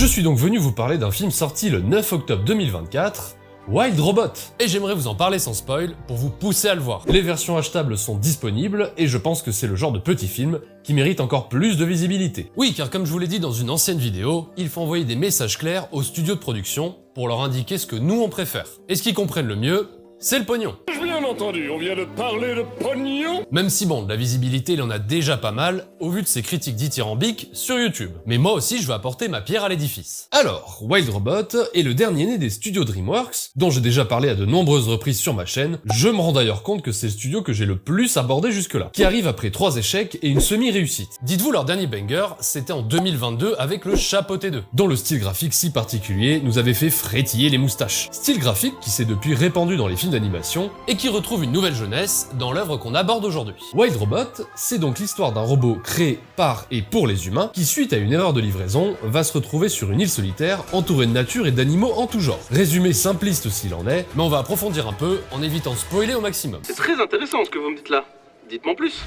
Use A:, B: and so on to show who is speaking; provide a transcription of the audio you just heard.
A: Je suis donc venu vous parler d'un film sorti le 9 octobre 2024, Wild Robot. Et j'aimerais vous en parler sans spoil, pour vous pousser à le voir. Les versions achetables sont disponibles, et je pense que c'est le genre de petit film qui mérite encore plus de visibilité. Oui, car comme je vous l'ai dit dans une ancienne vidéo, il faut envoyer des messages clairs aux studios de production pour leur indiquer ce que nous on préfère. Et ce qu'ils comprennent le mieux, c'est le pognon.
B: Bien entendu, on vient de parler de pognon.
A: Même si bon, de la visibilité il en a déjà pas mal, au vu de ses critiques dithyrambiques sur YouTube. Mais moi aussi je vais apporter ma pierre à l'édifice. Alors, Wild Robot est le dernier né des studios DreamWorks, dont j'ai déjà parlé à de nombreuses reprises sur ma chaîne. Je me rends d'ailleurs compte que c'est le studio que j'ai le plus abordé jusque-là, qui arrive après 3 échecs et une semi-réussite. Dites-vous, leur dernier banger, c'était en 2022 avec le Chapeauté 2, dont le style graphique si particulier nous avait fait frétiller les moustaches. Style graphique qui s'est depuis répandu dans les films d'animation et qui retrouve une nouvelle jeunesse dans l'œuvre qu'on aborde aujourd'hui. Wild Robot, c'est donc l'histoire d'un robot créé par et pour les humains qui, suite à une erreur de livraison, va se retrouver sur une île solitaire entourée de nature et d'animaux en tout genre. Résumé simpliste s'il en est, mais on va approfondir un peu en évitant de spoiler au maximum.
C: C'est très intéressant ce que vous me dites là. Dites-moi plus.